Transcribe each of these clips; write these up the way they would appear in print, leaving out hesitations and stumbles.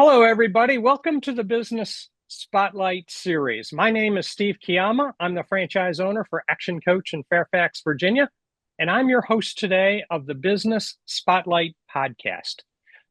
Hello, everybody. Welcome to the Business Spotlight series. My name is Steve Chiama. I'm the franchise owner for Action Coach in Fairfax, Virginia, and I'm your host today of the Business Spotlight podcast.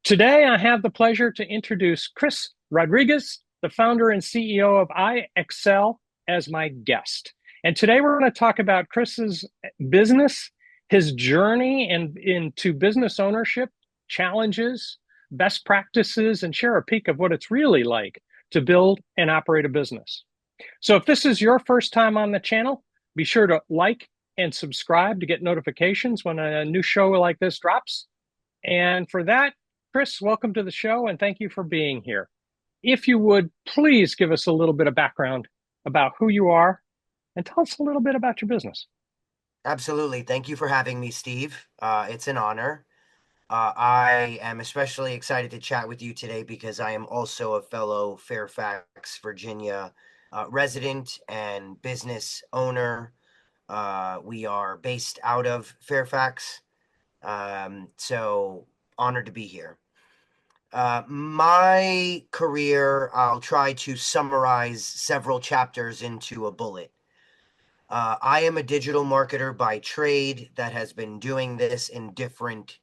Today, I have the pleasure to introduce Chris Rodriguez, the founder and CEO of iExcel, as my guest. And today, we're going to talk about Chris's business, his journey into business ownership, challenges, best practices, and share a peek of what it's really like to build and operate a business. So if this is your first time on the channel, be sure to like and subscribe to get notifications when a new show like this drops. And for that, Chris, welcome to the show and thank you for being here. If you would, please give us a little bit of background about who you are and tell us a little bit about your business. Absolutely. Thank you for having me, Steve. It's an honor. I am especially excited to chat with you today because I am also a fellow Fairfax, Virginia resident and business owner. We are based out of Fairfax, so honored to be here. My career, I'll try to summarize several chapters into a bullet. I am a digital marketer by trade that has been doing this in different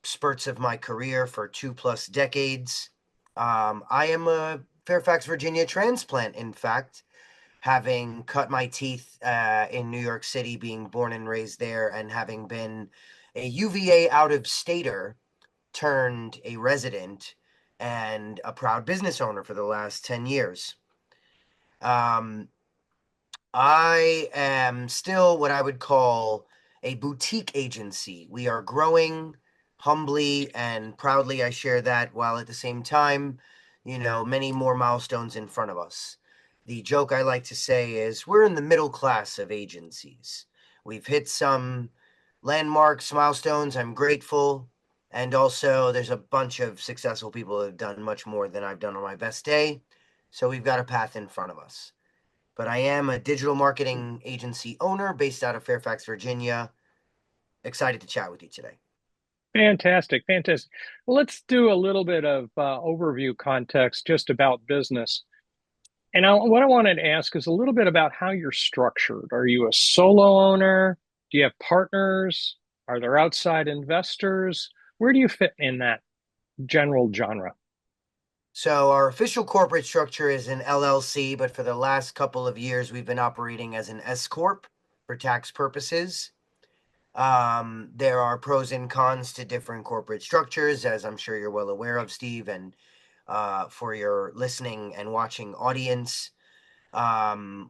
spurts of my career for 2+ decades. I am a Fairfax, Virginia transplant, in fact, having cut my teeth in New York City, being born and raised there, and having been a UVA out of stater turned a resident and a proud business owner for the last 10 years. Um, I am still what I would call a boutique agency. We are growing humbly and proudly. I share that while at the same time, many more milestones in front of us. The joke I like to say is we're in the middle class of agencies. We've hit some landmarks, milestones. I'm grateful. And also, there's a bunch of successful people who have done much more than I've done on my best day. So we've got a path in front of us. But I am a digital marketing agency owner based out of Fairfax, Virginia. Excited to chat with you today. Fantastic, fantastic. Well, let's do a little bit of overview context just about business. And what I wanted to ask is a little bit about how you're structured. Are you a solo owner? Do you have partners? Are there outside investors? Where do you fit in that general genre? So, our official corporate structure is an LLC, but for the last couple of years, we've been operating as an S Corp for tax purposes. There are pros and cons to different corporate structures, as I'm sure you're well aware of, Steve, and for your listening and watching audience.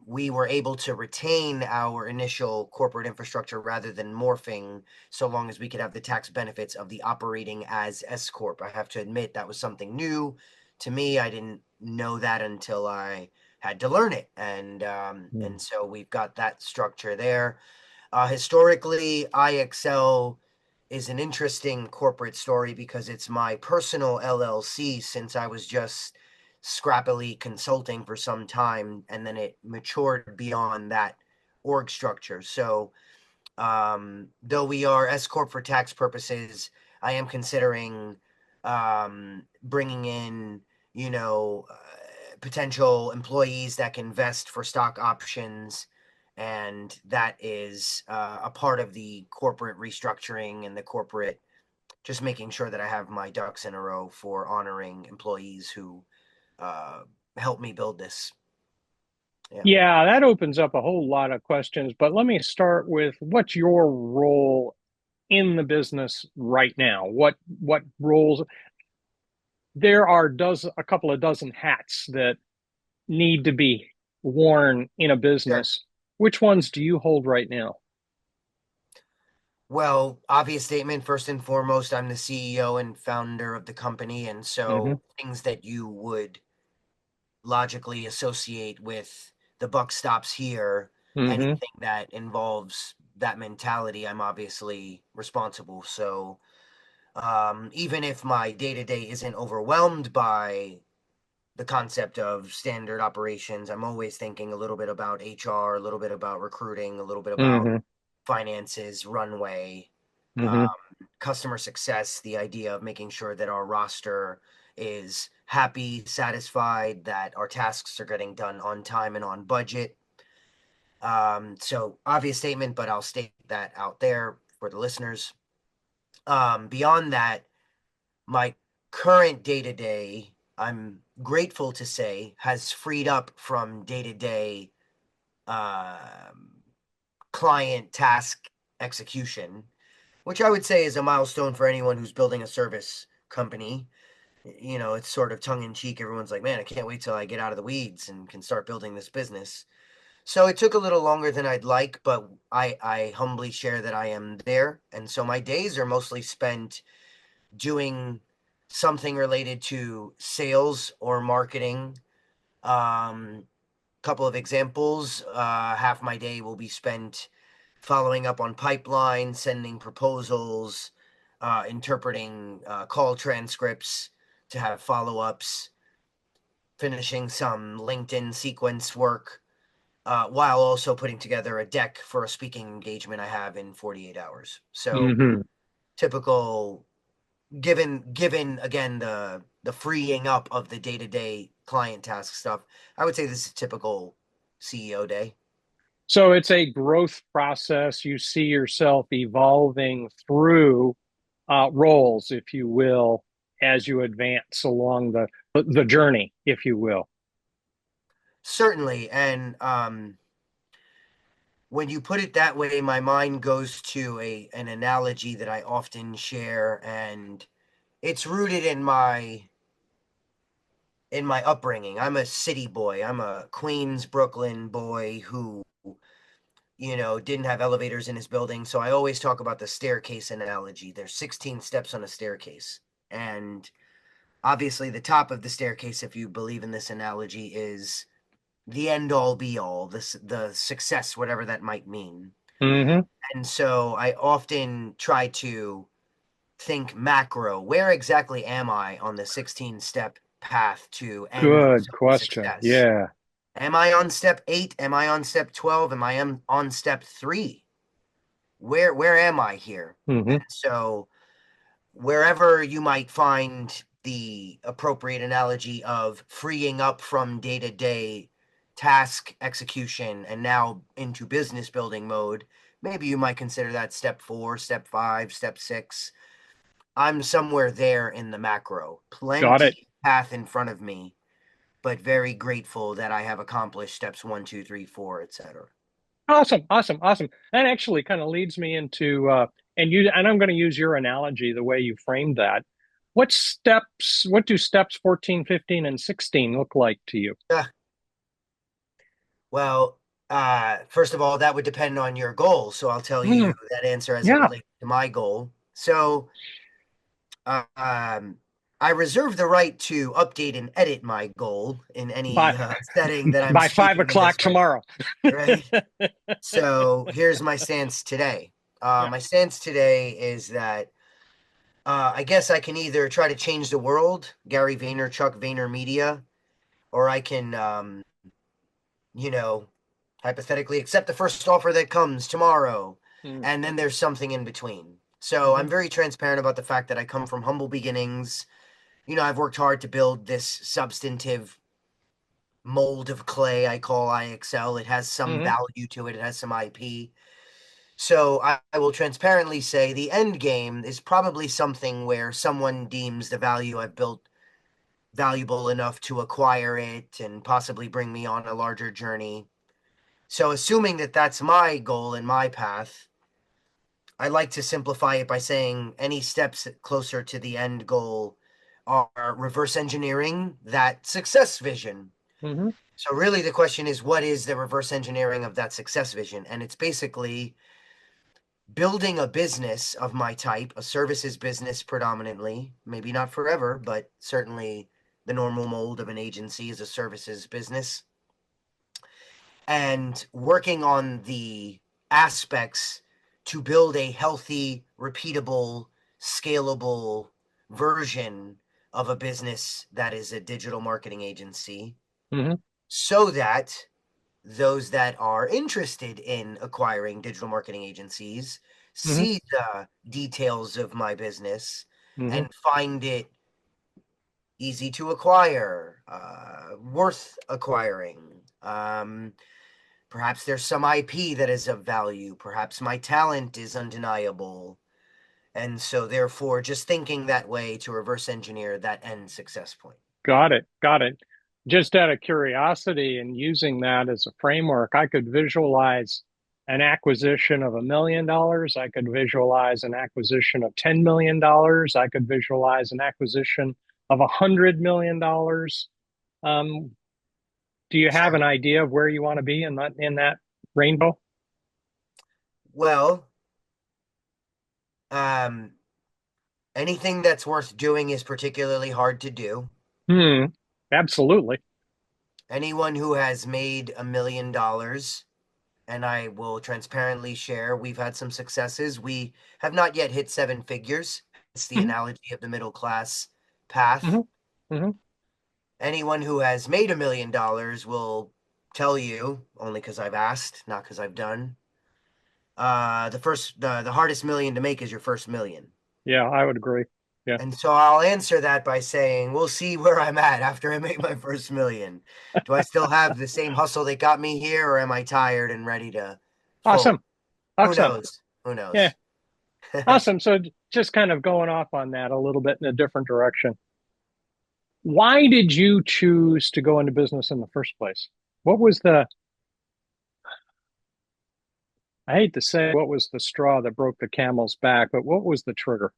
We were able to retain our initial corporate infrastructure rather than morphing, so long as we could have the tax benefits of the operating as S Corp. I have to admit that was something new to me. I didn't know that until I had to learn it, and so we've got that structure there. Historically, iExcel is an interesting corporate story because it's my personal LLC since I was just scrappily consulting for some time, and then it matured beyond that org structure. So, though we are S Corp for tax purposes, I am considering bringing in, potential employees that can vest for stock options, and that is a part of the corporate restructuring and the corporate just making sure that I have my ducks in a row for honoring employees who uh, help me build this. Yeah. Yeah, that opens up a whole lot of questions, but let me start with what's your role in the business right now? What roles? There are a couple of dozen hats that need to be worn in a Sure. business. Which ones do you hold right now? Well, obvious statement. First and foremost, I'm the CEO and founder of the company. And Hmm. so things that you would logically associate with the buck stops here, Hmm. anything that involves that mentality, I'm obviously responsible. So even if my day to day isn't overwhelmed by the concept of standard operations, I'm always thinking a little bit about HR, a little bit about recruiting, a little bit about Hmm. finances, runway, um, Hmm. customer success, the idea of making sure that our roster is happy, satisfied that our tasks are getting done on time and on budget. So obvious statement, but I'll state that out there for the listeners. Beyond that, my current day to day, I'm grateful to say, has freed up from day to day client task execution, which I would say is a milestone for anyone who's building a service company. You know, it's sort of tongue in cheek. Everyone's like, man, I can't wait till I get out of the weeds and can start building this business. So it took a little longer than I'd like, but I humbly share that I am there. And so my days are mostly spent doing something related to sales or marketing. Couple of examples. Half my day will be spent following up on pipeline, sending proposals, interpreting call transcripts to have follow ups, finishing some LinkedIn sequence work, while also putting together a deck for a speaking engagement I have in 48 hours. So Hmm. typical, given again the freeing up of the day-to-day client task stuff, I would say this is a typical CEO day. So it's a growth process. You see yourself evolving through roles, if you will, as you advance along the journey, if you will. Certainly, and when you put it that way, my mind goes to a an analogy that I often share, and it's rooted in my upbringing. I'm a city boy. I'm a Queens, Brooklyn boy who, didn't have elevators in his building. So I always talk about the staircase analogy. There's 16 steps on a staircase. And obviously, the top of the staircase, if you believe in this analogy, is the end all be all, the success, whatever that might mean. Hmm. And so I often try to think macro. Where exactly am I on the 16-step path to end Good result question. success? Yeah. Am I on step 8? Am I on step 12? Am I on step 3? Where am I here? Hmm. And so wherever you might find the appropriate analogy of freeing up from day-to-day task execution and now into business building mode, maybe you might consider that step 4, step 5, step 6. I'm somewhere there in the macro. Got it. Plenty path in front of me, but very grateful that I have accomplished steps 1, 2, 3, 4, etc. Awesome, awesome, awesome. That actually kind of leads me into and I'm going to use your analogy the way you framed that. What do steps 14, 15, and 16 look like to you? Uh, well, first of all, that would depend on your goal. So I'll tell you Mm, that answer as it yeah, relates to my goal. So um, I reserve the right to update and edit my goal in any by setting that I'm by five speaking o'clock this way, tomorrow. right? So here's my stance today. Yeah. My stance today is that I guess I can either try to change the world, Gary Vaynerchuk, Vayner Media, or I can, you know, hypothetically accept the first offer that comes tomorrow. Mm, And then there's something in between. So mhm, I'm very transparent about the fact that I come from humble beginnings. I've worked hard to build this substantive mold of clay I call IXL. It has some mhm, value to it, it has some IP. So I will transparently say the end game is probably something where someone deems the value I've built valuable enough to acquire it and possibly bring me on a larger journey. So, assuming that that's my goal and my path, I like to simplify it by saying any steps closer to the end goal are reverse engineering that success vision. mhm, So, really, the question is what is the reverse engineering of that success vision? And it's basically building a business of my type, a services business predominantly, maybe not forever, but certainly the normal mold of an agency is a services business, and working on the aspects to build a healthy, repeatable, scalable version of a business that is a digital marketing agency mhm, so that those that are interested in acquiring digital marketing agencies mhm, see the details of my business mhm, and find it easy to acquire, worth acquiring. Perhaps there's some IP that is of value. Perhaps my talent is undeniable. And so, therefore, just thinking that way to reverse engineer that end success point. Got it. Got it. Just out of curiosity and using that as a framework, I could visualize an acquisition of $1 million. I could visualize an acquisition of $10 million. I could visualize an acquisition of $100 million. Um, do you have an Sure. idea of where you want to be in that rainbow? Well, um, anything that's worth doing is particularly hard to do. Hmm. Absolutely. Anyone who has made $1 million, and I will transparently share, we've had some successes. We have not yet hit seven figures. It's the Hmm. analogy of the middle class path. Hmm. Hmm. Anyone who has made $1 million will tell you, only because I've asked, not because I've done. The hardest million to make is your first million. Yeah, I would agree. Yeah. And so I'll answer that by saying, we'll see where I'm at after I make my first million. Do I still have the same hustle that got me here, or am I tired and ready to fold? Awesome. Who Awesome. knows? Who Yeah. knows? Awesome. So just kind of going off on that a little bit in a different direction. Why did you choose to go into business in the first place? What was I hate to say, what was the straw that broke the camel's back, but what was the trigger?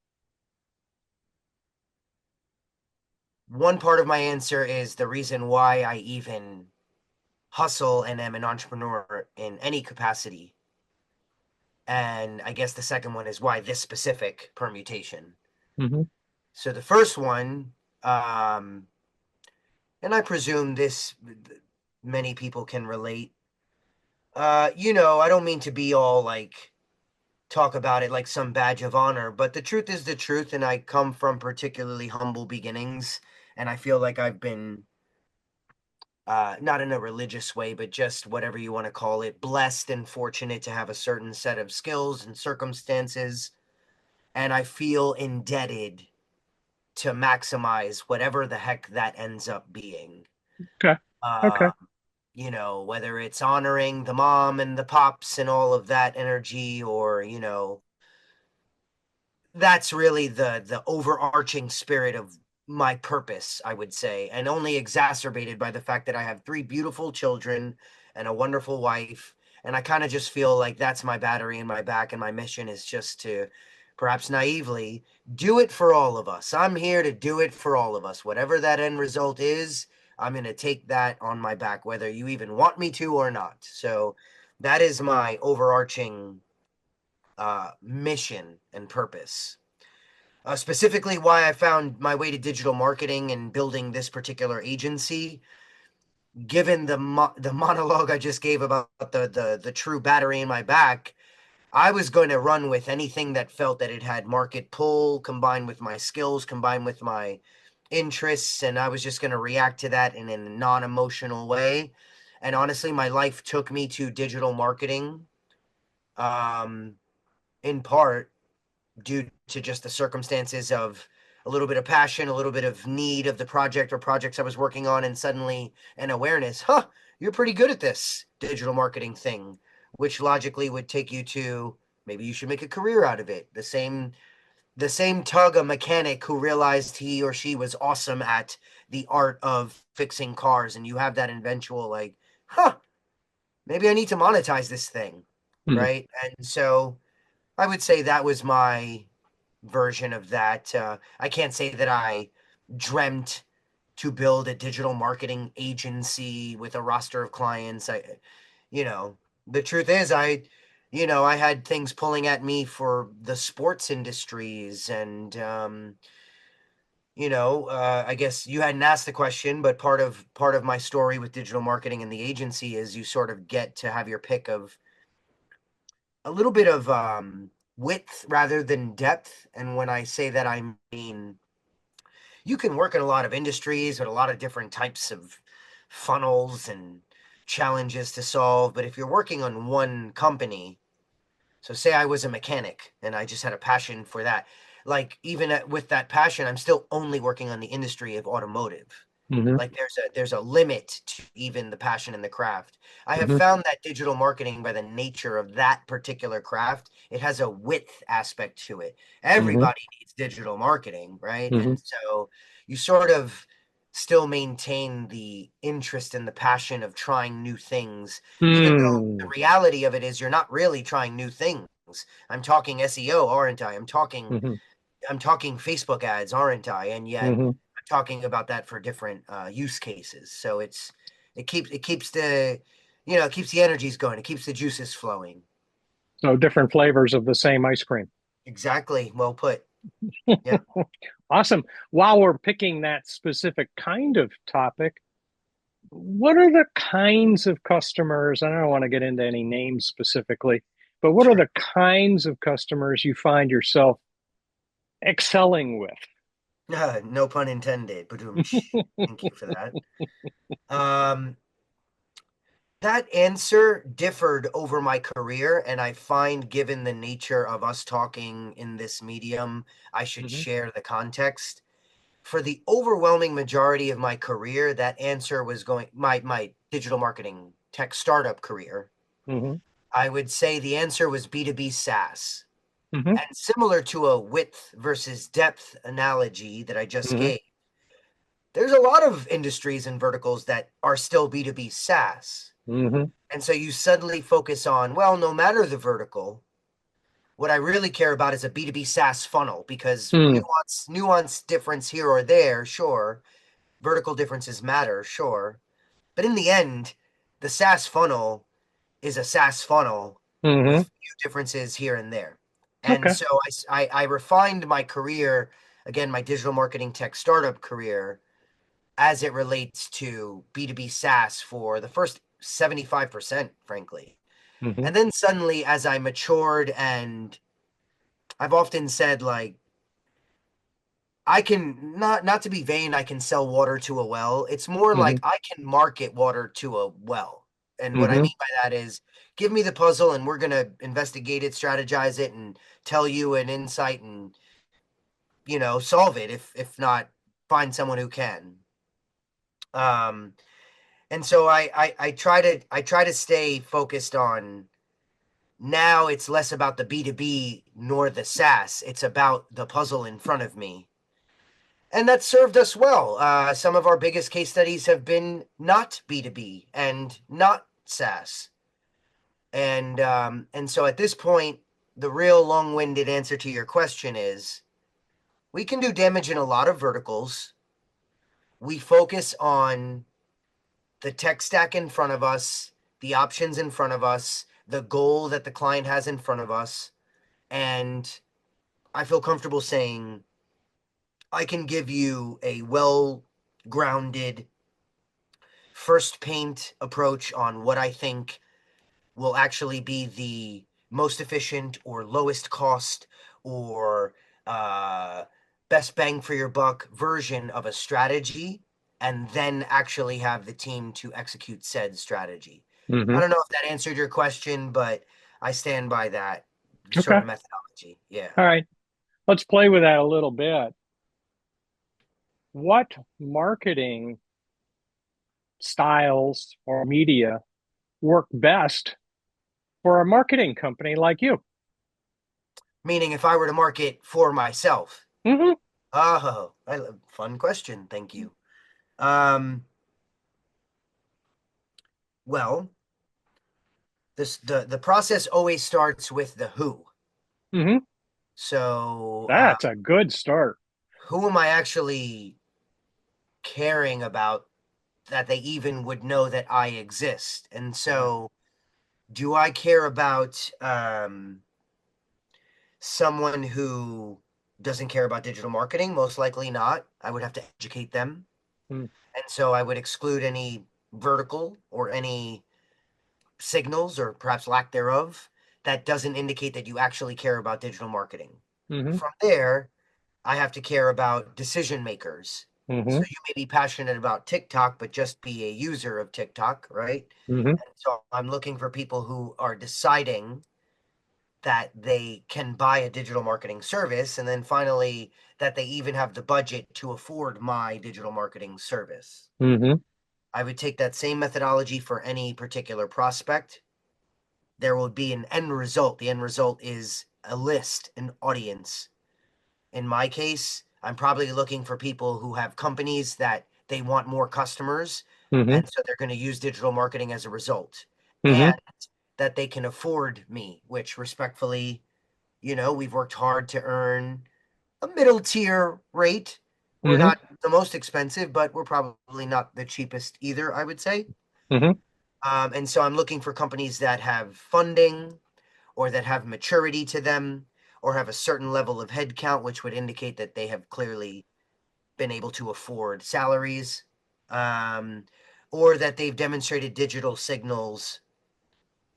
One part of my answer is the reason why I even hustle and am an entrepreneur in any capacity. And I guess the second one is why this specific permutation. Hmm. So the first one, um, and I presume this many people can relate. I don't mean to be all like talk about it like some badge of honor, but the truth is the truth, and I come from particularly humble beginnings, and I feel like I've been not in a religious way, but just whatever you want to call it, blessed and fortunate to have a certain set of skills and circumstances, and I feel indebted to maximize whatever the heck that ends up being. Okay. Uh, Okay. whether it's honoring the mom and the pops and all of that energy, or, that's really the overarching spirit of my purpose, I would say, and only exacerbated by the fact that I have three beautiful children and a wonderful wife. And I kind of just feel like that's my battery in my back, and my mission is just to, perhaps naively, do it for all of us. I'm here to do it for all of us. Whatever that end result is, I'm going to take that on my back, whether you even want me to or not. So that is my overarching mission and purpose. Specifically, why I found my way to digital marketing and building this particular agency. Given the monologue I just gave about the true battery in my back, I was going to run with anything that felt that it had market pull, combined with my skills, combined with my interests, and I was just going to react to that in a non-emotional way. And honestly, my life took me to digital marketing, um, in part due to just the circumstances of a little bit of passion, a little bit of need of the project or projects I was working on, and suddenly an awareness, you're pretty good at this digital marketing thing, which logically would take you to, maybe you should make a career out of it. The same tug a mechanic who realized he or she was awesome at the art of fixing cars, and you have that eventual like, maybe I need to monetize this thing, Hmm. right? And so I would say that was my version of that. I can't say that I dreamt to build a digital marketing agency with a roster of clients. You know, the truth is, I had things pulling at me for the sports industries, and I guess you hadn't asked the question, but part of my story with digital marketing and the agency is you sort of get to have your pick of a little bit of width rather than depth. And when I say that, I mean you can work in a lot of industries with a lot of different types of funnels and challenges to solve. But if you're working on one company, so say I was a mechanic and I just had a passion for that, like even with that passion, I'm still only working on the industry of automotive. Hmm. Like there's a limit to even the passion and the craft. I have Hmm. found that digital marketing, by the nature of that particular craft, it has a width aspect to it. Hmm. Everybody needs digital marketing, right? Hmm. And so you sort of still maintain the interest and the passion of trying new things, even though the Hmm. reality of it is you're not really trying new things. I'm talking SEO, aren't I? Hmm. I'm talking Facebook ads, aren't I? And yet Hmm. I'm talking about that for different use cases. So it keeps the it keeps the energies going. It keeps the juices flowing. So different flavors of the same ice cream. Exactly. Well put. Yeah. Awesome. While we're picking that specific kind of topic, what are the kinds of customers? I don't want to get into any names specifically, but what are Sure. the kinds of customers you find yourself excelling with? No pun intended. But thank you for that. Um, that answer differed over my career, and I find, given the nature of us talking in this medium, I should Hmm. share the context. For the overwhelming majority of my career, that answer was going my digital marketing tech startup career. Hmm. I would say the answer was B2B SaaS. Hmm. And similar to a width versus depth analogy that I just Hmm. gave, there's a lot of industries and verticals that are still B2B SaaS. Hmm. And so you suddenly focus on, well, no matter the vertical, what I really care about is a B2B SaaS funnel, because Hmm. nuance difference here or there, sure. Vertical differences matter, sure. But in the end, the SaaS funnel is a SaaS funnel with Hmm. few differences here and there. And Okay. so I refined my career, again, my digital marketing tech startup career, as it relates to B2B SaaS for the first 75%, frankly. Hmm. And then suddenly, as I matured, and I've often said, like, I can not to be vain, I can sell water to a well. It's more Hmm. like I can market water to a well. And what I Hmm. mean by that is give me the puzzle and we're going to investigate it, strategize it, and tell you an insight and, solve it, if not find someone who can. Um, and so I try to stay focused on, now it's less about the B2B nor the SaaS. It's about the puzzle in front of me, and that served us well. Some of our biggest case studies have been not B2B and not SaaS. And so at this point, the real long-winded answer to your question is we can do damage in a lot of verticals. We focus on the tech stack in front of us, the options in front of us, the goal that the client has in front of us. And I feel comfortable saying I can give you a well grounded first paint approach on what I think will actually be the most efficient or lowest cost or uh, best bang for your buck version of a strategy, and then actually have the team to execute said strategy. I Hmm. don't know if that answered your question, but I stand by that sort Okay. of methodology. Yeah. All right. Let's play with that a little bit. What marketing styles or media work best for a marketing company like you? Meaning, if I were to market for myself. Hmm. Oh, fun question. Thank you. Um, well, the process always starts with the who. Hmm. So, That's a good start. who am I actually caring about that they even would know that I exist? And Hmm. so, do I care about someone who doesn't care about digital marketing? Most likely not. I would have to educate them. And so I would exclude any vertical or any signals, or perhaps lack thereof, that doesn't indicate that you actually care about digital marketing. Hmm. From there, I have to care about decision makers. So Hmm. you may be passionate about TikTok, but just be a user of TikTok, right? Hmm. And so I'm looking for people who are deciding that they can buy a digital marketing service, and then finally that they even have the budget to afford my digital marketing service. Mm-hmm. I would take that same methodology for any particular prospect. There will be an end result. The end result is a list, an audience. In my case, I'm probably looking for people who have companies that they want more customers. Mm-hmm. And so they're going to use digital marketing as a result. And Mm-hmm. that they can afford me, which respectfully, we've worked hard to earn a middle tier rate. We're Mm-hmm. not the most expensive, but we're probably not the cheapest either, I would say. Mm-hmm. And so I'm looking for companies that have funding or that have maturity to them or have a certain level of headcount, which would indicate that they have clearly been able to afford salaries, um, or that they've demonstrated digital signals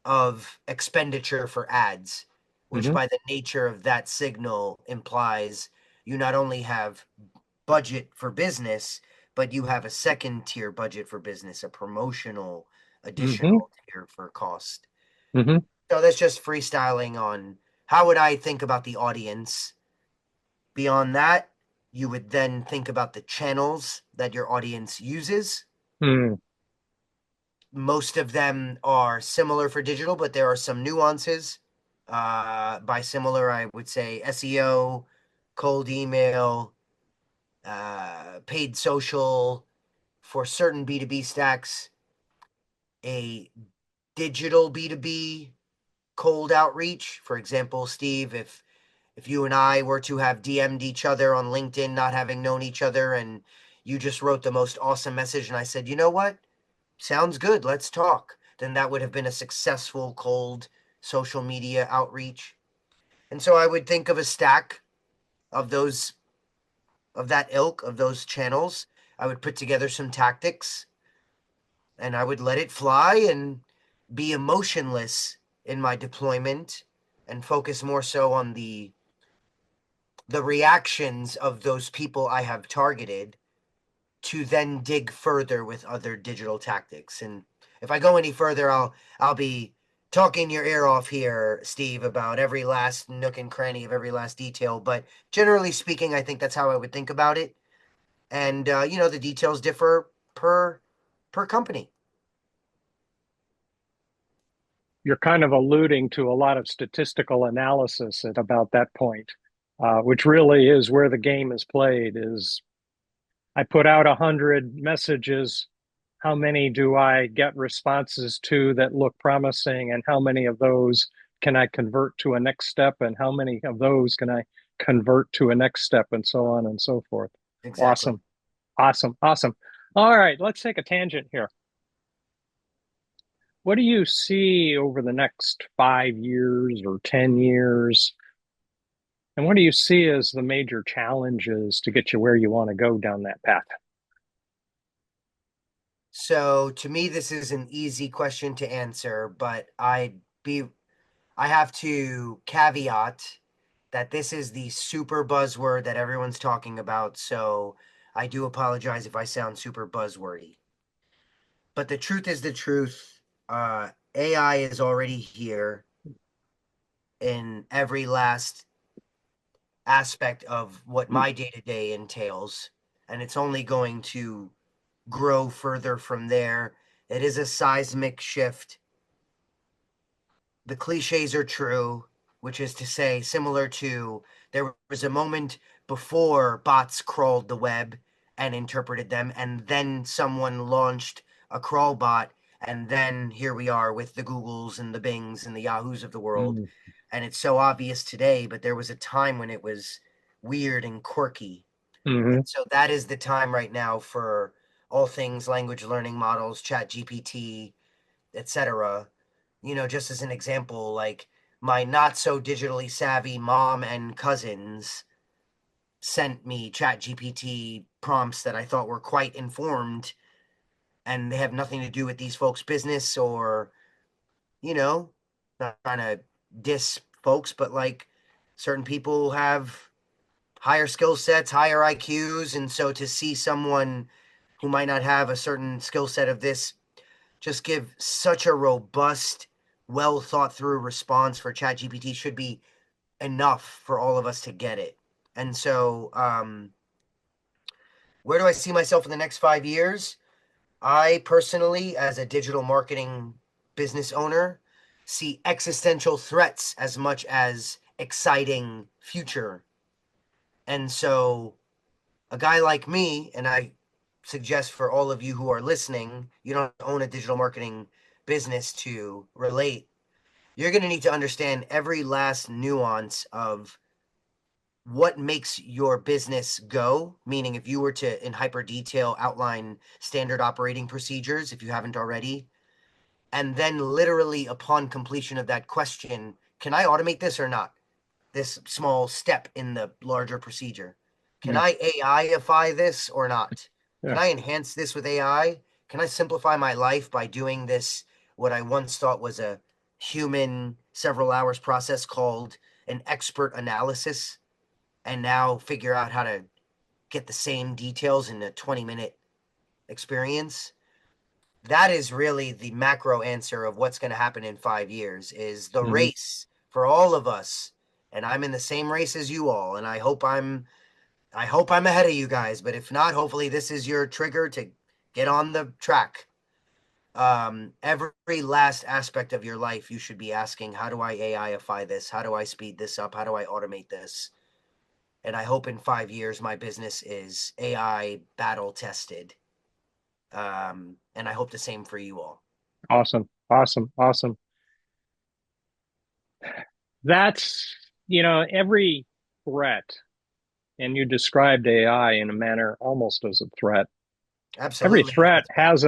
of expenditure for ads, which Mm-hmm. by the nature of that signal implies you not only have budget for business, but you have a second tier budget for business, a promotional Mm-hmm. additional tier for cost. Mm-hmm. So that's just freestyling on how would I think about the audience. Beyond that, you would then think about the channels that your audience uses. Mm-hmm. Most of them are similar for digital, but there are some nuances. By similar, I would say SEO, cold email, paid social for certain B2B stacks, a digital B2B cold outreach. For example, Steve, if you and I were to have DM'd each other on LinkedIn, not having known each other, and you just wrote the most awesome message, and I said, you know what? Sounds good. Let's talk. Then that would have been a successful cold social media outreach. And so I would think of a stack of those, of that ilk, of those channels. I would put together some tactics and I would let it fly and be emotionless in my deployment and focus more so on the reactions of those people I have targeted to then dig further with other digital tactics. And if I go any further, I'll be talking your ear off here, Steve, about every last nook and cranny of every last detail. But generally speaking, I think that's how I would think about it. And the details differ per company. You're kind of alluding to a lot of statistical analysis at about that point, which really is where the game is played. Is I put out 100 messages. How many do I get responses to that look promising, and how many of those can I convert to a next step, and how many of those can I convert to a next step, and so on and so forth. Exactly. Awesome, awesome, awesome. All right, let's take a tangent here. What do you see over the next 5 years or 10 years? And what do you see as the major challenges to get you where you want to go down that path? So to me, this is an easy question to answer, but I have to caveat that this is the super buzzword that everyone's talking about. So I do apologize if I sound super buzzwordy. But the truth is the truth. AI is already here in every last aspect of what my day to day entails. And it's only going to grow further from there. It is a seismic shift. The cliches are true, which is to say, similar to there was a moment before bots crawled the web and interpreted them, and then someone launched a crawl bot, and then here we are with the Googles and the Bings and the Yahoos of the world. Mm, And it's so obvious today, but there was a time when it was weird and quirky. And hmm so that is the time right now for all things language learning models, chat GPT, etc. Just as an example, like my not so digitally savvy mom and cousins sent me chat GPT prompts that I thought were quite informed, and they have nothing to do with these folks' business or, you know, not trying to diss folks, but like certain people have higher skill sets, higher IQs. And so to see someone who might not have a certain skill set of this just give such a robust well thought through response for ChatGPT should be enough for all of us to get it. And so, where do I see myself in the next 5 years? I personally, as a digital marketing business owner, see existential threats as much as exciting future. And so, a guy like me, and I suggest for all of you who are listening, you don't own a digital marketing business to relate. You're going to need to understand every last nuance of what makes your business go. Meaning, if you were to, in hyper detail, outline standard operating procedures, if you haven't already, and then literally upon completion of that question, can I automate this or not? This small step in the larger procedure. Can Yeah. I AIify this or not? Can Yeah. I enhance this with AI? Can I simplify my life by doing this, what I once thought was a human several hours process called an expert analysis, and now figure out how to get the same details in a 20-minute experience? That is really the macro answer of what's going to happen in 5 years is the Hmm. race for all of us. And I'm in the same race as you all. And I hope I'm ahead of you guys. But if not, hopefully this is your trigger to get on the track. Every last aspect of your life, you should be asking, how do I AIify this? How do I speed this up? How do I automate this? And I hope in 5 years my business is AI battle tested. And I hope the same for you all. Awesome. Awesome. Awesome. That's, every threat, and you described AI in a manner almost as a threat. Every Absolutely as a threat threat. has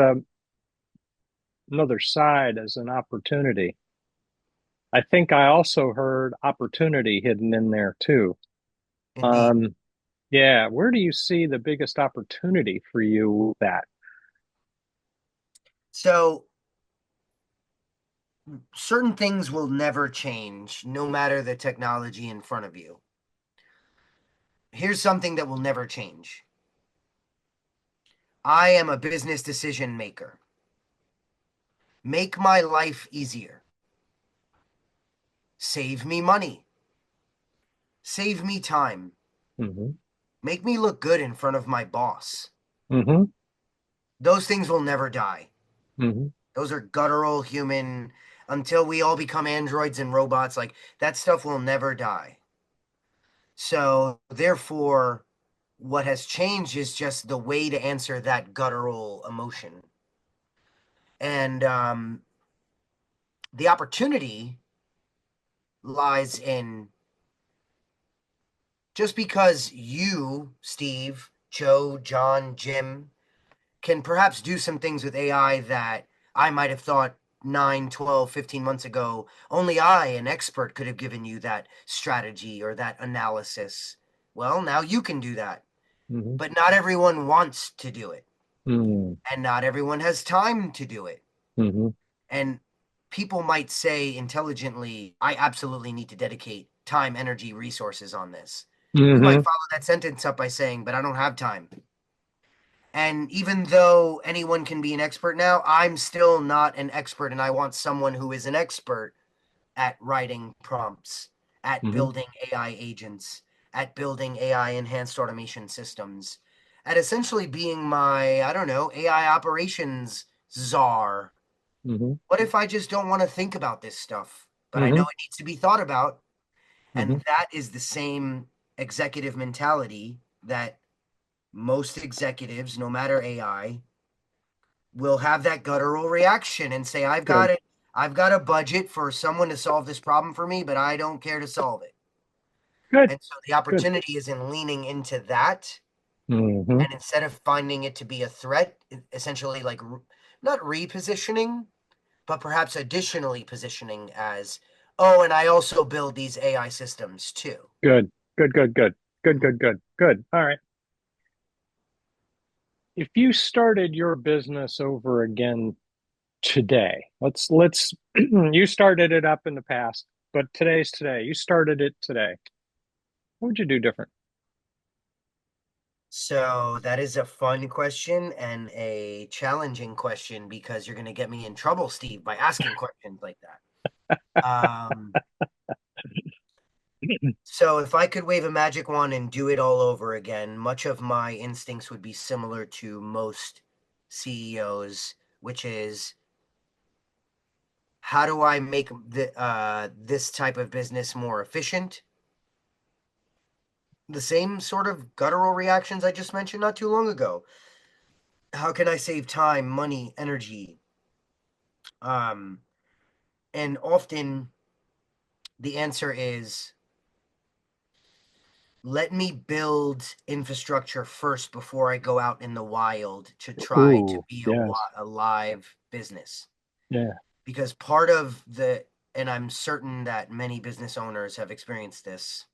another side as an opportunity. I think I also heard opportunity hidden in there too. Indeed. Um, yeah, where do you see the biggest opportunity for you that? So certain things will never change, no matter the technology in front of you. Here's something that will never change. I am a business decision maker. Make my life easier. Save me money. Save me time. Hmm. Make me look good in front of my boss. Hmm. Those things will never die. Hmm. Those are guttural human until we all become androids and robots. Like that stuff will never die. So, therefore, what has changed is just the way to answer that guttural emotion. And the opportunity lies in just because you, Steve, Joe, John, Jim, can perhaps do some things with AI that I might have thought 9, 12, 15 months ago, only I, an expert, could have given you that strategy or that analysis. Well, now you can do that. Hmm. But not everyone wants to do it. Hmm. And not everyone has time to do it. Hmm. And people might say intelligently, I absolutely need to dedicate time, energy, resources on this. You might Hmm. follow that sentence up by saying, but I don't have time. And even though anyone can be an expert now, I'm still not an expert. And I want someone who is an expert at writing prompts, at Hmm. building AI agents, at building AI enhanced automation systems, at essentially being my, I don't know, AI operations czar. Hmm. What if I just don't want to think about this stuff, but I know Hmm. it needs to be thought about? Hmm. And that is the same executive mentality that most executives, no matter AI, will have that guttural reaction and say, I've got Good. it. I've got a budget for someone to solve this problem for me, but I don't care to solve it. Good. And so the Good. opportunity is in leaning into that. Hmm. And instead of finding it to be a threat, essentially like not repositioning, but perhaps additionally positioning as, oh, and I also build these AI systems too. Good. Good. Good. Good. Good. Good. Good. Good. All right. If you started your business over again today, let's you started it up in the past, but today's today. You started it today. What would you do different? So that is a fun question and a challenging question because you're going to get me in trouble, Steve, by asking questions like that. Um, so if I could wave a magic wand and do it all over again, much of my instincts would be similar to most CEOs, which is how do I make this type of business more efficient? The same sort of guttural reactions I just mentioned not too long ago. How can I save time, money, energy? Um, and often the answer is let me build infrastructure first before I go out in the wild to try to Ooh, be yes. a live business. Yeah. Because part of the, and I'm certain that many business owners have experienced this.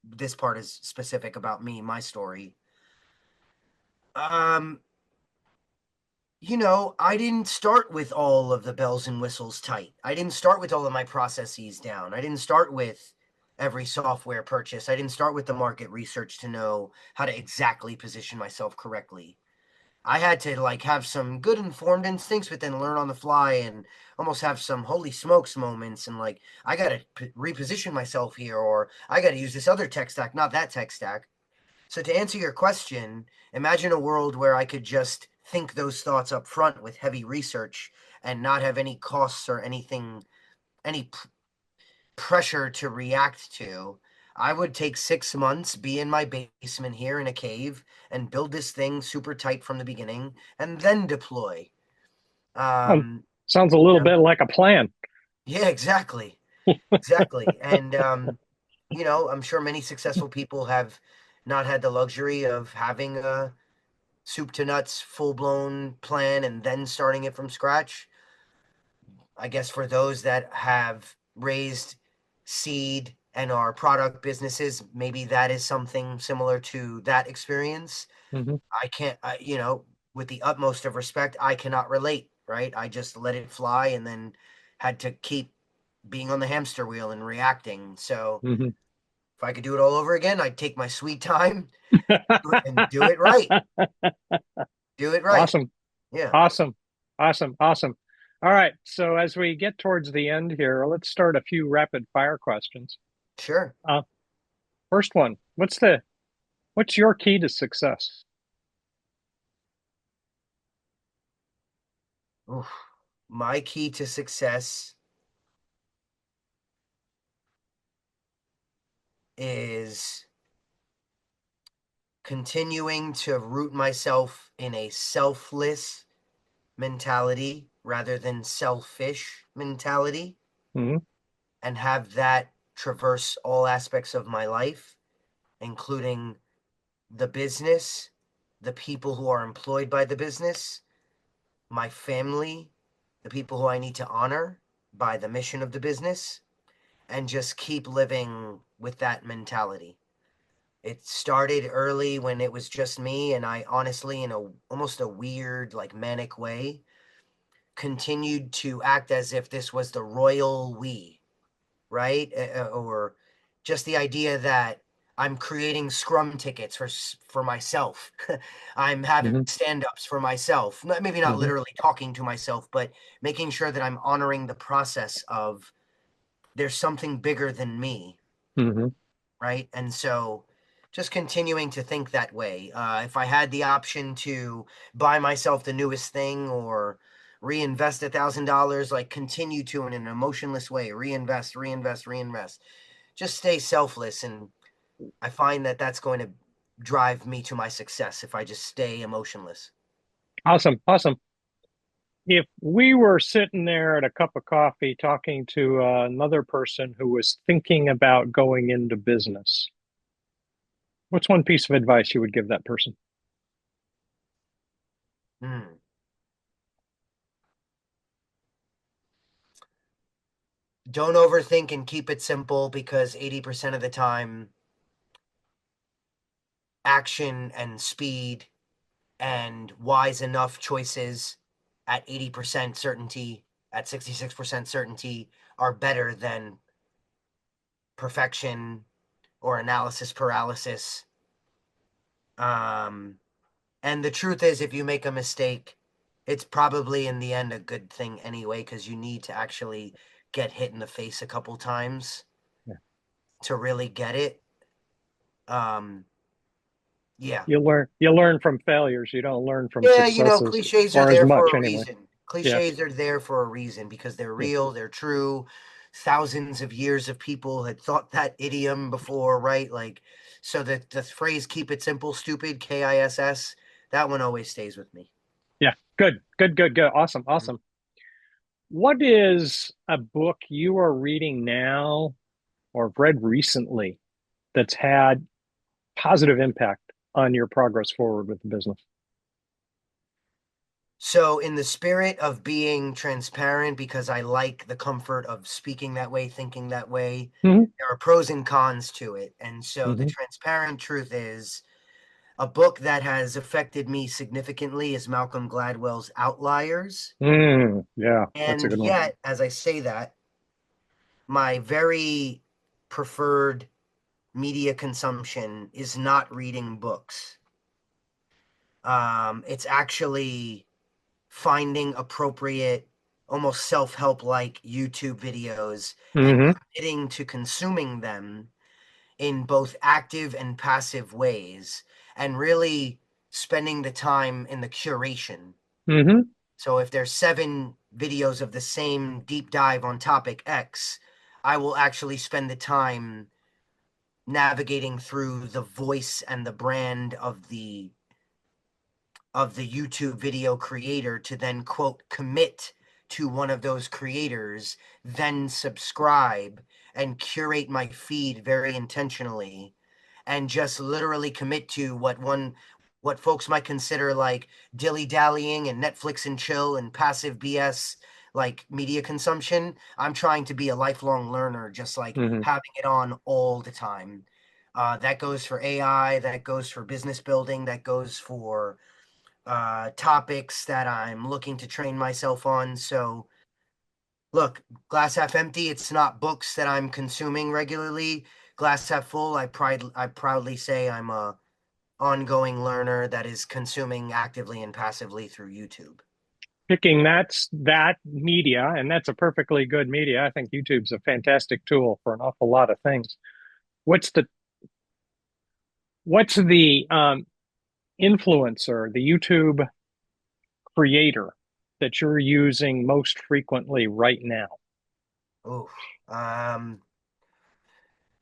This part is specific about me, my story. Um, I didn't start with all of the bells and whistles tight. I didn't start with all of my processes down. I didn't start with every software purchase. I didn't start with the market research to know how to exactly position myself correctly. I had to like have some good informed instincts, but then learn on the fly and almost have some holy smokes moments and like I got to reposition myself here or I got to use this other tech stack, not that tech stack. So to answer your question, imagine a world where I could just think those thoughts up front with heavy research and not have any costs or anything, any pressure to react to. I would take 6 months, be in my basement here in a cave, and build this thing super tight from the beginning, and then deploy. Um, Um, sounds a you little know, bit like a plan. yeah, exactly, exactly. And I'm sure many successful people have not had the luxury of having a soup to nuts, full blown plan and then starting it from scratch. I guess for those that have raised seed and are product businesses, maybe that is something similar to that experience. Hmm. I can't, with the utmost of respect, I cannot relate, right? I just let it fly and then had to keep being on the hamster wheel and reacting. So Hmm. if I could do it all over again, I'd take my sweet time and do it right. Do it right. Awesome. Yeah, Awesome. Awesome. Awesome. All right. So as we get towards the end here, let's start a few rapid fire questions. sure. Uh, First one, what's your key to success? Oof. My key to success is continuing to root myself in a selfless mentality rather than selfish mentality Hmm. and have that traverse all aspects of my life, including the business, the people who are employed by the business, my family, the people who I need to honor by the mission of the business, and just keep living with that mentality. It started early when it was just me, and I honestly, in a almost a weird, like manic way, continued to act as if this was the royal we, right? Or just the idea that I'm creating scrum tickets for myself. I'm having Hmm. stand-ups for myself. Maybe not Hmm. literally talking to myself, but making sure that I'm honoring the process of there's something bigger than me, Hmm. right? And so just continuing to think that way. If I had the option to buy myself the newest thing or reinvest $1,000, like continue to in an emotionless way, reinvest, reinvest, reinvest. Just stay selfless. And I find that that's going to drive me to my success if I just stay emotionless. Awesome. Awesome. If we were sitting there at a cup of coffee talking to another person who was thinking about going into business, what's one piece of advice you would give that person? Hmm. Don't overthink and keep it simple because 80% of the time, action and speed and wise enough choices at 80% certainty, at 66% certainty, are better than perfection or analysis paralysis. Um, and the truth is, if you make a mistake, it's probably in the end a good thing anyway, because you need to actually get hit in the face a couple times Yeah. to really get it. Um, yeah. You learn from failures. You don't learn from Yeah, successes, cliches are or as there much for a anyway. reason. Yeah. Cliches are there for a reason because they're Yeah. real, they're true. Thousands of years of people had thought that idiom before, right? Like, so the phrase "keep it simple, stupid," KISS, that one always stays with me. Yeah. Good. Good. Good. Good. Awesome. Awesome. What is a book you are reading now or have read recently that's had positive impact on your progress forward with the business? So, in the spirit of being transparent, because I like the comfort of speaking that way, thinking that way, Hmm. there are pros and cons to it. And so, the Hmm. transparent truth is a book that has affected me significantly is Malcolm Gladwell's Outliers. Yeah, that's a And good one. yet, as I say that, my very preferred media consumption is not reading books. It's actually finding appropriate, almost self help like YouTube videos and Hmm. committing to consuming them in both active and passive ways, and really spending the time in the curation. Hmm. So if there's 7 videos of the same deep dive on topic X, I will actually spend the time navigating through the voice and the brand of the YouTube video creator to then quote commit to one of those creators, then subscribe and curate my feed very intentionally and just literally commit to what folks might consider like dilly-dallying and Netflix and chill and passive BS like media consumption. I'm trying to be a lifelong learner, just like Hmm. having it on all the time. That goes for AI, that goes for business building, that goes for topics that I'm looking to train myself on. So, look, glass half empty, it's not books that I'm consuming regularly. Glass half full, I proudly say I'm a ongoing learner that is consuming actively and passively through YouTube. Picking that media, and that's a perfectly good media. I think YouTube's a fantastic tool for an awful lot of things. What's the what's the influencer, the YouTube creator that you're using most frequently right now? Ooh. Um,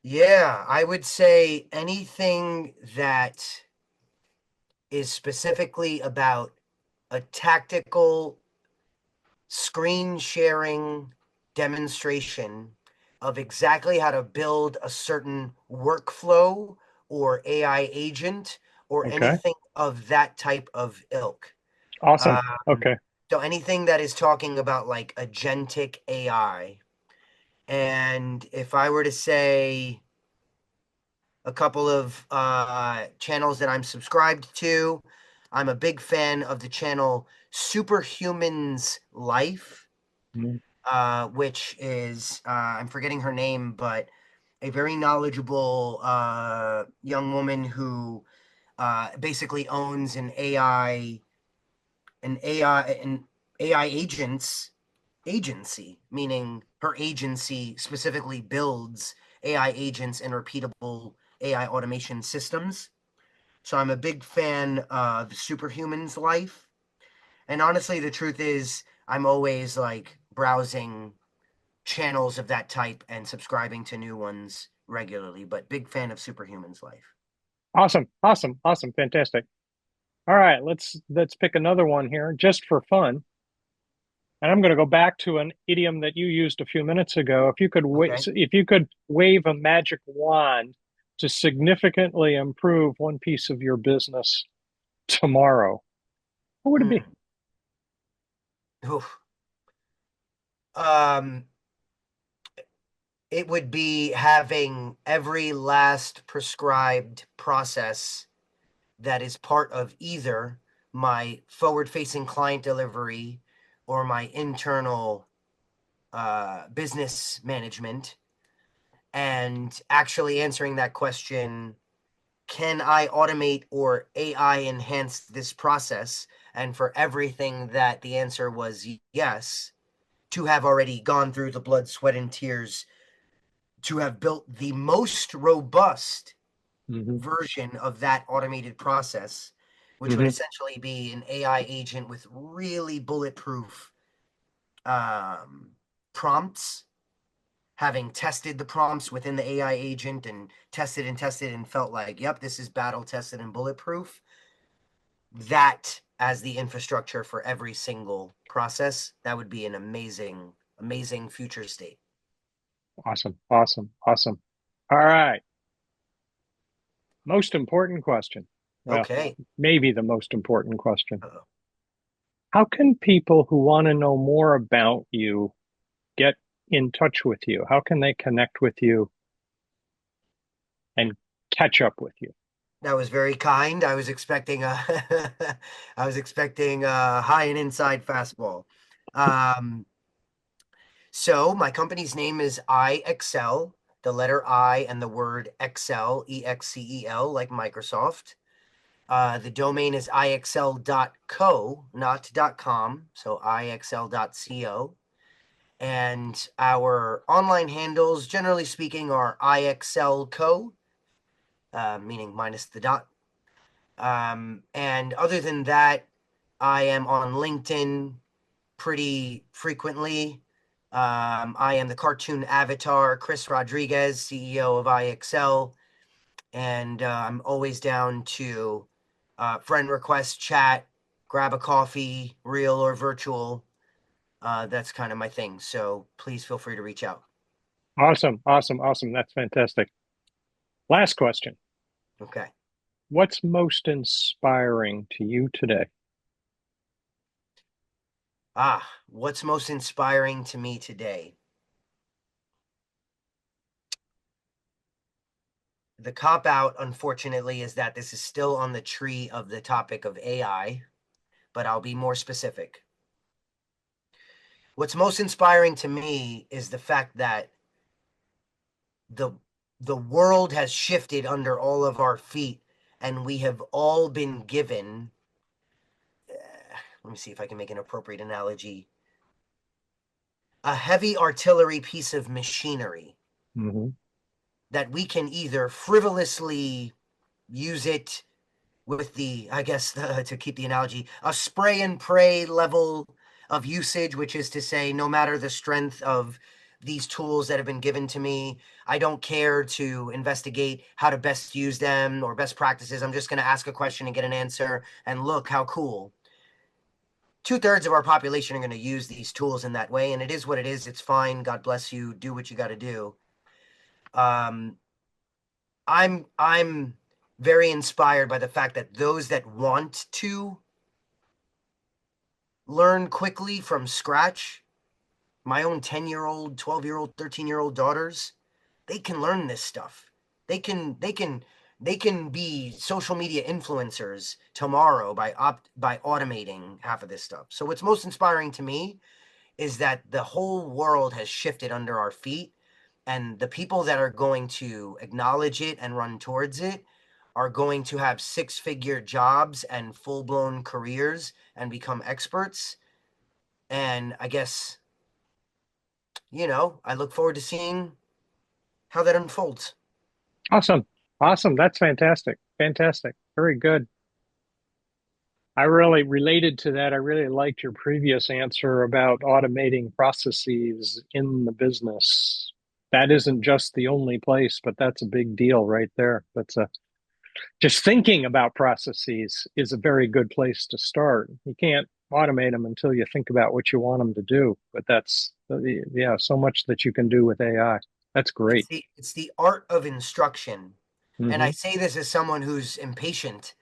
yeah, I would say anything that is specifically about a tactical screen sharing demonstration of exactly how to build a certain workflow or AI agent or Okay. anything of that type of ilk. Awesome. Um, Okay. so anything that is talking about like agentic AI. And if I were to say a couple of channels that I'm subscribed to, I'm a big fan of the channel Superhuman's Life, Mm. which is I'm forgetting her name, but a very knowledgeable young woman who basically owns an AI agents agency, meaning her agency specifically builds AI agents and repeatable AI automation systems. So I'm a big fan of Superhuman's Life. And honestly, the truth is, I'm always like browsing channels of that type and subscribing to new ones regularly, but big fan of Superhuman's Life. Awesome. Awesome. Awesome. Fantastic. All right, let's pick another one here just for fun. And I'm going to go back to an idiom that you used a few minutes ago. Okay. If you could wave a magic wand to significantly improve one piece of your business tomorrow, what would it be? Hmm. Oof. Um, it would be having every last prescribed process that is part of either my forward facing client delivery or my internal business management, and actually answering that question, can I automate or AI enhance this process? And for everything that the answer was yes, to have already gone through the blood, sweat, and tears to have built the most robust Hmm. version of that automated process, which would Hmm. essentially be an AI agent with really bulletproof um, prompts, having tested the prompts within the AI agent and tested and felt like, yep, this is battle tested and bulletproof. That as the infrastructure for every single process, that would be an amazing, amazing future state. Awesome. Awesome. Awesome. All right. Most important question. Well, Okay. maybe the most important question. Uh-oh. How can people who want to know more about you get in touch with you? How can they connect with you and catch up with you? That was very kind. I was expecting a I was expecting a high and inside fastball. Um, so my company's name is iExcel, the letter I and the word Excel, Excel, like Microsoft. The domain is ixl.co, not .com, so ixl.co. And our online handles, generally speaking, are ixlco, meaning minus the dot. And other than that, I am on LinkedIn pretty frequently. I am the cartoon avatar, Chris Rodriguez, CEO of IXL, and I'm always down to friend request, chat, grab a coffee, real or virtual. That's kind of my thing. So please feel free to reach out. Awesome. Awesome. Awesome. That's fantastic. Last question. Okay. What's most inspiring to you today? What's most inspiring to me today? The cop out, unfortunately, is that this is still on the tree of the topic of AI, but I'll be more specific. What's most inspiring to me is the fact that the the world has shifted under all of our feet, and we have all been given. Let me see if I can make an appropriate analogy. A heavy artillery piece of machinery Hmm. that we can either frivolously use it with the, I guess, to keep the analogy, a spray and pray level of usage, which is to say, no matter the strength of these tools that have been given to me, I don't care to investigate how to best use them or best practices. I'm just going to ask a question and get an answer, and look how cool. Two-thirds of our population are going to use these tools in that way, and it is what it is. It's fine. God bless you. Do what you got to do. Um, I'm very inspired by the fact that those that want to learn quickly from scratch, my own 10-year-old, 12-year-old, 13-year-old daughters, they can learn this stuff. They can be social media influencers tomorrow by automating half of this stuff. So what's most inspiring to me is that the whole world has shifted under our feet, and the people that are going to acknowledge it and run towards it are going to have six-figure jobs and full-blown careers and become experts. And I guess, I look forward to seeing how that unfolds. Awesome. Awesome. That's fantastic. Fantastic. Very good. I really related to that. I really liked your previous answer about automating processes in the business. That isn't just the only place, but that's a big deal right there. Just thinking about processes is a very good place to start. You can't automate them until you think about what you want them to do. But yeah, so much that you can do with AI. That's It's great. the art of instruction. And I Hmm. say this as someone who's impatient.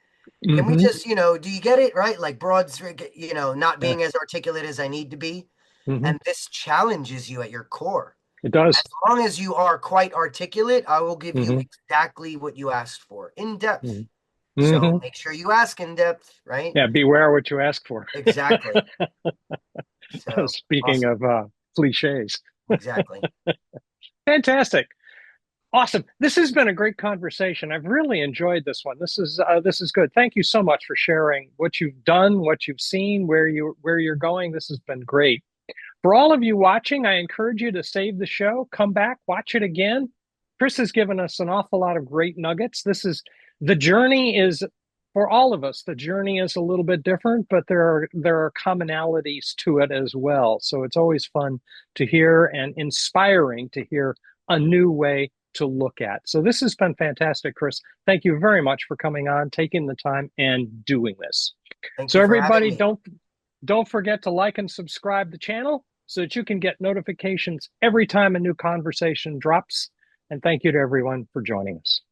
Can we Hmm. just, do you get it, right? Like broads, not Yeah. being as articulate as I need to be. Hmm. And this challenges you at your core. It does. As long as you are quite articulate, I will give you Hmm. exactly what you asked for in depth. Hmm. So Hmm. make sure you ask in depth, right? Yeah, beware what you ask for. Exactly. So Speaking awesome. of cliches. Exactly. Fantastic. Awesome. This has been a great conversation. I've really enjoyed this one. This is good. Thank you so much for sharing what you've done, what you've seen, where you're going. This has been great. For all of you watching, I encourage you to save the show, come back, watch it again. Chris has given us an awful lot of great nuggets. The journey is for all of us. The journey is a little bit different, but there are commonalities to it as well. So it's always fun to hear and inspiring to hear a new way to look at. So this has been fantastic, Chris. Thank you very much for coming on, taking the time, and doing this. Thank So you for having everybody, me. don't forget to like and subscribe the channel so that you can get notifications every time a new conversation drops. And thank you to everyone for joining us.